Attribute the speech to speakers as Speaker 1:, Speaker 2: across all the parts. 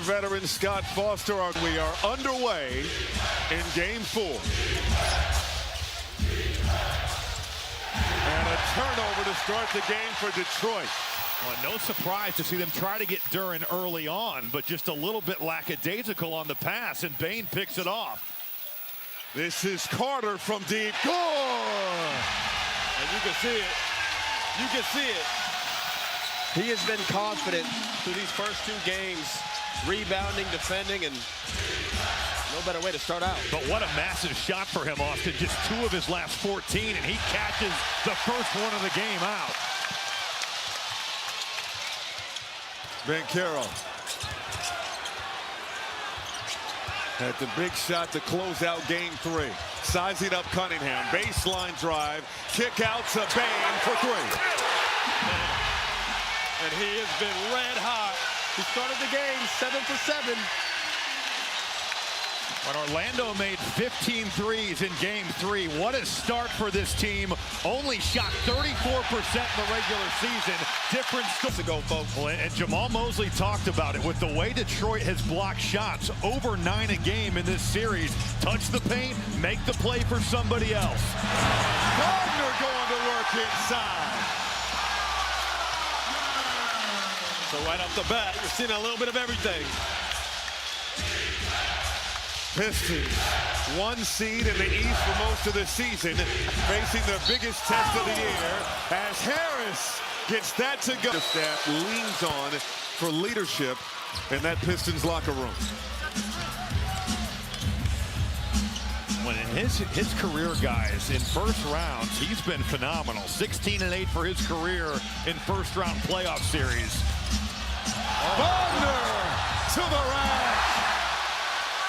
Speaker 1: veteran Scott Foster. We are underway in Game 4. And a turnover to start the game for Detroit.
Speaker 2: Well, no surprise to see them try to get Duren early on, but just a little bit lackadaisical on the pass, and Bane picks it off.
Speaker 1: This is Carter from deep. Good!
Speaker 3: And you can see it. You can see it. He has been confident through these first 2 games, rebounding, defending, and no better way to start out.
Speaker 2: But what a massive shot for him, Austin. Just 2 of his last 14, and he catches the first one of the game out.
Speaker 1: Banchero had the big shot to close out Game 3. Sizing up Cunningham. Baseline drive. Kick out to Bane for 3.
Speaker 3: And he has been red hot. He started the game 7 for 7.
Speaker 2: When Orlando made 15 threes in Game 3, what a start for this team. Only shot 34% in the regular season. Different to go, folks. And Jamal Mosley talked about it with the way Detroit has blocked shots. Over 9 a game in this series. Touch the paint, make the play for somebody else.
Speaker 1: Wagner going to work inside.
Speaker 3: So right off the bat, you're seeing a little bit of everything.
Speaker 1: Pistons, 1 seed in the East for most of the season, facing their biggest test of the year as Harris gets that to go. The staff leans on for leadership in that Pistons locker room.
Speaker 2: When in his career, guys, in first rounds, he's been phenomenal. 16-8 for his career in first-round playoff series.
Speaker 1: Wagner to the rack.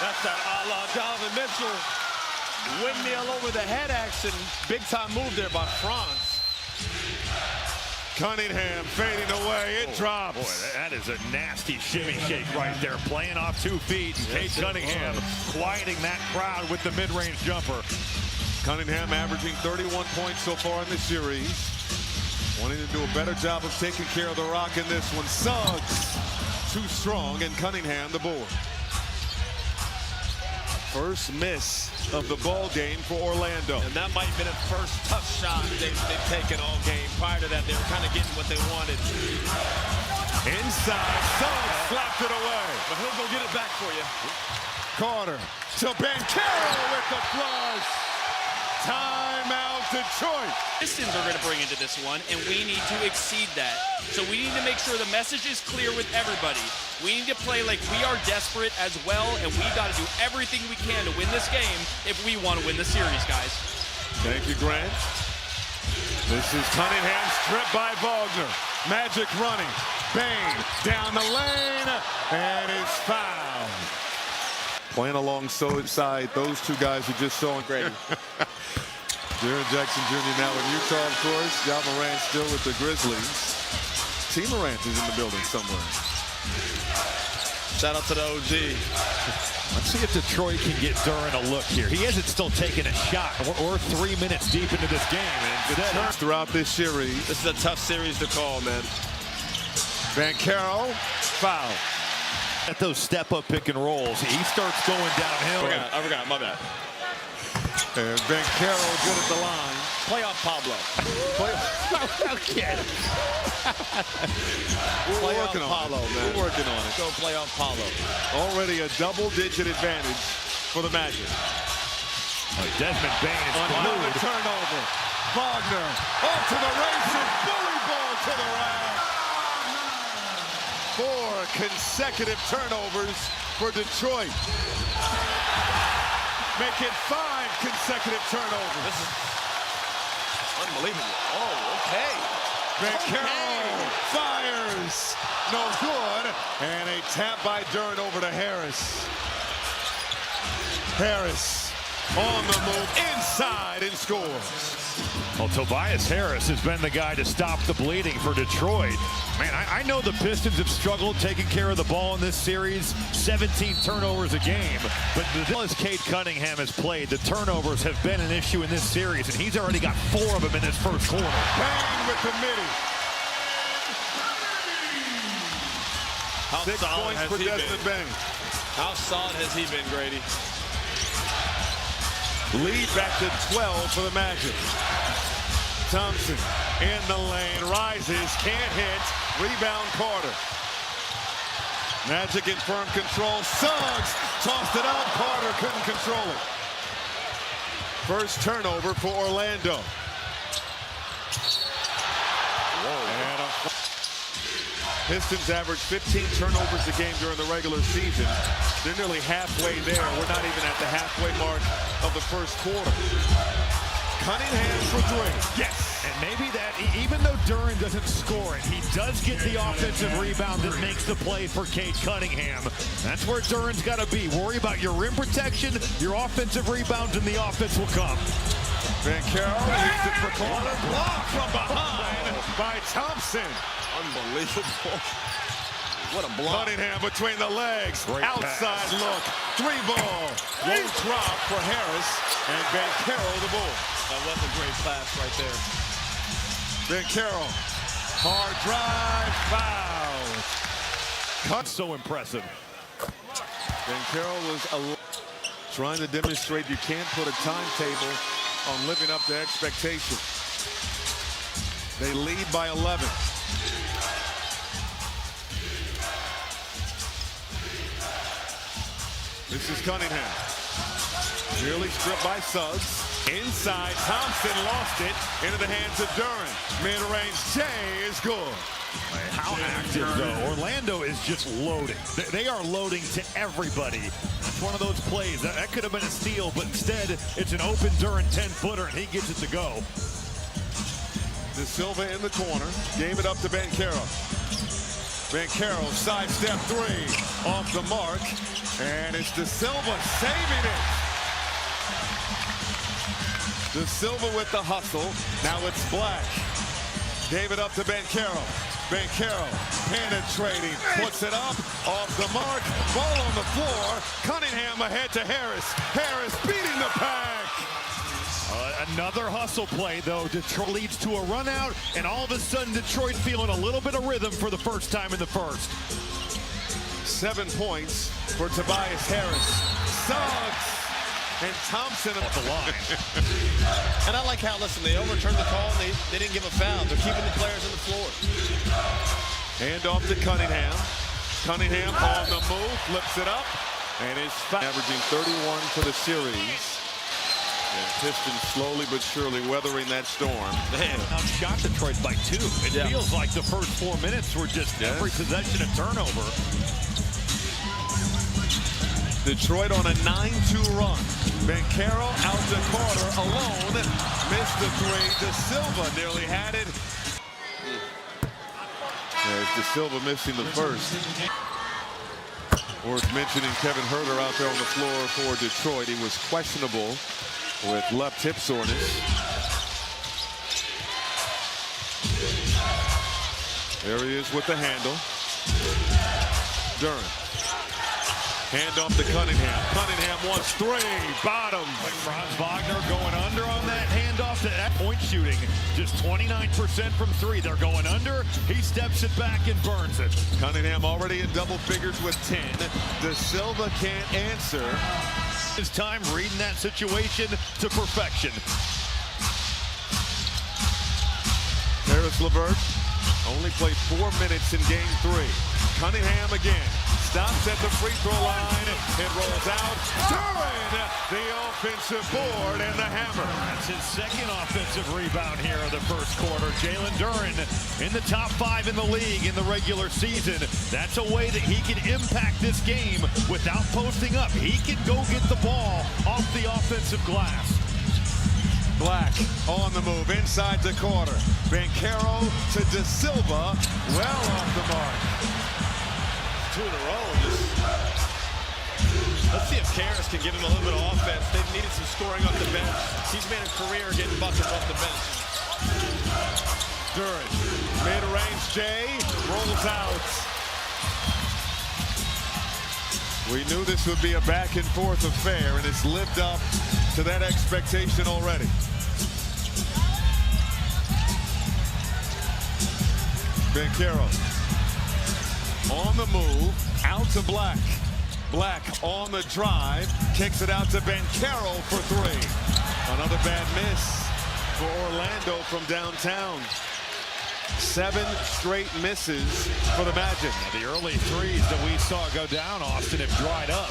Speaker 3: That's that a la Donovan Mitchell. Windmill over the head action. Big time move there by Franz.
Speaker 1: Cunningham fading away. It drops.
Speaker 2: Boy, that is a nasty shimmy shake right there. Playing off 2 feet. And Cade Cunningham quieting that crowd with the mid-range jumper.
Speaker 1: Cunningham averaging 31 points so far in the series. Wanting to do a better job of taking care of the rock in this one. Suggs too strong, and Cunningham the board. First miss of the ball game for Orlando.
Speaker 3: And that might have been a first tough shot they've taken all game. Prior to that, they were kind of getting what they wanted.
Speaker 1: Inside, Suggs slapped it away.
Speaker 3: But he'll go get it back for you.
Speaker 1: Carter to Banchero with the flush. Timeout, Detroit.
Speaker 4: Pistons are going to bring into this one, and we need to exceed that. So we need to make sure the message is clear with everybody. We need to play like we are desperate as well, and we got to do everything we can to win this game if we want to win the series, guys.
Speaker 1: Thank you, Grant. This is Cunningham stripped by Wagner. Magic running. Bane down the lane, and it's fouled. Playing alongside those 2 guys who just saw in Grady. Jaren Jackson Jr. now in Utah, of course. Ja Morant still with the Grizzlies. T. Morant is in the building somewhere.
Speaker 3: Shout out to the OG.
Speaker 2: Let's see if Detroit can get Duren a look here. He hasn't still taken a shot. We're 3 minutes deep into this game. And instead,
Speaker 1: throughout this series.
Speaker 3: This is a tough series to call, man.
Speaker 1: Banchero, foul.
Speaker 2: At those step-up pick and rolls, he starts going downhill.
Speaker 3: I forgot, my bad.
Speaker 1: And Banchero good at the line.
Speaker 3: Playoff Pablo.
Speaker 2: Okay.
Speaker 1: We're working on
Speaker 3: Pablo,
Speaker 1: it.
Speaker 3: man.
Speaker 1: We're working on it.
Speaker 3: Go playoff Pablo.
Speaker 1: Already a double-digit advantage for the Magic.
Speaker 2: Desmond Bane is
Speaker 1: Another
Speaker 2: glued.
Speaker 1: turnover. Wagner off to the races. Bully ball to the rack. 4 consecutive turnovers for Detroit. Make it 5 consecutive turnovers.
Speaker 3: This is unbelievable. Oh, okay.
Speaker 1: Banchero fires. No good. And a tap by Duren over to Harris. Harris on the move inside and scores.
Speaker 2: Well, Tobias Harris has been the guy to stop the bleeding for Detroit. Man, I know the Pistons have struggled taking care of the ball in this series, 17 turnovers a game. But as Cade Cunningham has played, the turnovers have been an issue in this series, and he's already got 4 of them in this first quarter.
Speaker 1: Bang with the midi.
Speaker 3: How
Speaker 1: 6
Speaker 3: solid
Speaker 1: points
Speaker 3: has
Speaker 1: for
Speaker 3: he
Speaker 1: Desmond
Speaker 3: been?
Speaker 1: Bain.
Speaker 3: How solid has he been, Grady?
Speaker 1: Lead back to 12 for the Magic. Thompson in the lane, rises, can't hit. Rebound Carter. Magic in firm control. Suggs tossed it up. Carter couldn't control it. First turnover for Orlando. Pistons average 15 turnovers a game during the regular season. They're nearly halfway there. We're not even at the halfway mark of the first quarter. Cunningham for three. Yes.
Speaker 2: And maybe that, even though Duren doesn't score it, he does get the offensive rebound that makes the play for Cade Cunningham. That's where Duren's got to be. Worry about your rim protection, your offensive rebounds, and the offense will come.
Speaker 1: Banchero leaves it for corner. Block from behind by Thompson.
Speaker 3: Unbelievable. What a block.
Speaker 1: Cunningham between the legs.
Speaker 2: Great
Speaker 1: outside
Speaker 2: pass.
Speaker 1: look. 3-ball. Low drop for Harris. And Banchero the ball.
Speaker 3: That was a great pass right there.
Speaker 1: Banchero. Hard drive. Foul.
Speaker 2: Cut. So impressive.
Speaker 1: Banchero was trying to demonstrate you can't put a timetable on living up to expectation. They lead by 11. This is Cunningham. Nearly stripped by Suggs. Inside, Thompson lost it into the hands of Duren. Mid-range Jay is good.
Speaker 2: How active, though. Orlando is just loading. They are loading to everybody. It's one of those plays. That could have been a steal, but instead, it's an open Duren 10-footer, and he gets it to go.
Speaker 1: De Silva in the corner. Gave it up to Banchero. Banchero, sidestep three. Off the mark. And it's De Silva saving it. De Silva with the hustle. Now it's Black. Gave it up to Banchero. Banchero penetrating. Puts it up. Off the mark. Ball on the floor. Cunningham ahead to Harris. Harris beating the pack.
Speaker 2: Another hustle play, though. Detroit leads to a run out, and all of a sudden Detroit feeling a little bit of rhythm for the first time in the first.
Speaker 1: 7 points for Tobias Harris. Suggs and Thompson
Speaker 2: Off the line.
Speaker 3: And I like how, listen, they overturned the call and they didn't give a foul. They're keeping the players on the floor.
Speaker 1: Hand off to Cunningham. Cunningham on the move, flips it up, and is averaging 31 for the series. And Pistons slowly but surely weathering that storm.
Speaker 3: Man.
Speaker 2: Outshot Detroit by 2. It feels like the first 4 minutes were just every possession a turnover.
Speaker 1: Detroit on a 9-2 run. Banchero out to Carter alone. Missed the three. De Silva nearly had it. There's De Silva missing the first. Worth mentioning Kevin Huerter out there on the floor for Detroit. He was questionable with left hip soreness. There he is with the handle. Duren. Hand off to Cunningham. Cunningham wants three. Bottom.
Speaker 2: Franz Wagner going under on that handoff. That point shooting. Just 29% from 3. They're going under. He steps it back and burns it.
Speaker 1: Cunningham already in double figures with 10. De Silva can't answer.
Speaker 2: His time reading that situation to perfection.
Speaker 1: Harris LeVert only played 4 minutes in game 3. Cunningham again. Stops at the free throw line. It rolls out. Duren, the offensive board and the hammer.
Speaker 2: That's his second offensive rebound here in the first quarter. Jalen Duren in the top 5 in the league in the regular season. That's a way that he can impact this game without posting up. He can go get the ball off the offensive glass.
Speaker 1: Black on the move inside the quarter. Banchero to De Silva. Well off the mark.
Speaker 3: 2 in a row. Let's see if Harris can give him a little bit of offense. They've needed some scoring off the bench. He's made a career getting buckets off the bench.
Speaker 1: Duren, mid-range Jay, rolls out. We knew this would be a back and forth affair, and it's lived up to that expectation already. Banchero on the the move, out to Black. Black on the drive, kicks it out to Banchero for three. Another bad miss for Orlando from downtown. 7 straight misses for the Magic.
Speaker 2: The early threes that we saw go down, Austin, have dried up.